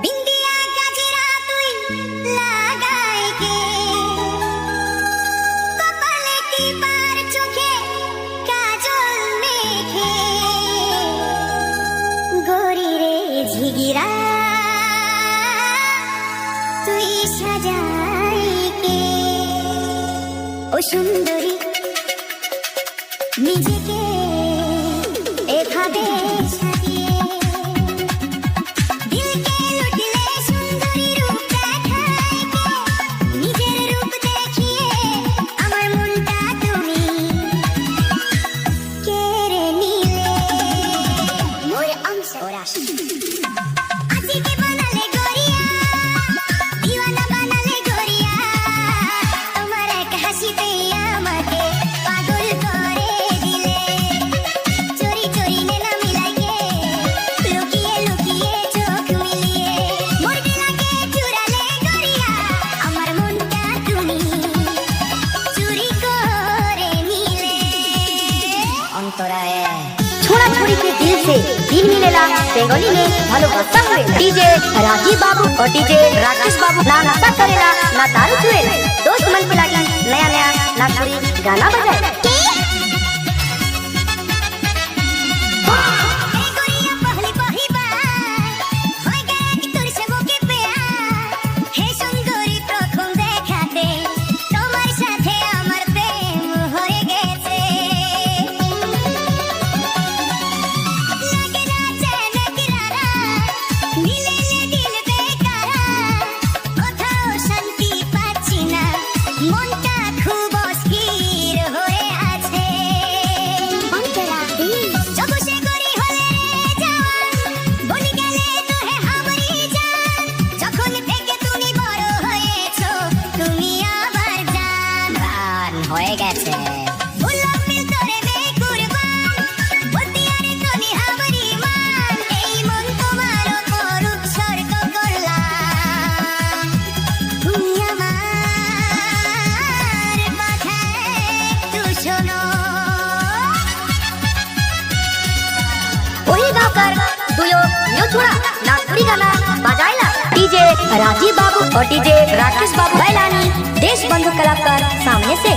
बिंदिया गजरा तुई लागाए के कपाल की बार चोखे काजल मेखे गोरी रे झिगिरा তুই সাজাইকে ও সুন্দরী নিজেকে এভাবে সাজিয়ে দিলকে লুটলে সুন্দরী রূপ দেখাইকে নিজের রূপ দেখিয়ে আমার মনটা তুমি কেড়ে নিলে মোর অংশ ওরা আজকে বানালে গড়িয়া दीवाना बनाले गोरिया তোমার এক হাসিতে আমাকে পাগল করে দিলে চোরি চোরি নেনা মিলাইয়ে লুকিয়ে লুকিয়ে চোখ মিলিয়ে মোর দিলাকে চুরালে গোরিয়া আমার মনটা তুমি চুরি করে নিলে অন্তরায় छोड़ा छोड़ी के दिल से दिल मिलेला बेंगोली में भालोबासा हुए डीजे राजीव बाबू और डीजे राकेश बाबू ना नशा करेला ना दारू छुएला दोस्त मन पे लागी नया नया नागपुरी गाना बजाए पहली पहली बार हो गया कि तुर से मुके प्यार हे सुंदरी प्रथम देखाते তোমার সাথে আমার প্রেম হয়ে গেছে লাগে না চেনা কিনারা মিলে দিল বেকারা কোথাও শান্তি পাচ্ছি না মনটা খুব অস্থির হয়ে আছে অন্তরা চবুসে করি হলে জান বলি গেলে তো হে হামরি জান যখন থেকে তুমি বড় হয়েছো তুমি আবার জান প্রাণ হয়ে গেছে উল্লাস মিল তোরে বে কুরবান বতিয়ারে তুমি হামরি মান এই মন তোমার উপর উৎসর্গ করলাম তুমি আমার কথা একটু শোনো वही गाकर दुयो यो छोड़ा नागपुरी गाना बजाएला डीजे राजीव बाबू और डीजे राकेश बाबू बैलानी देश बंधु कलाकार सामने से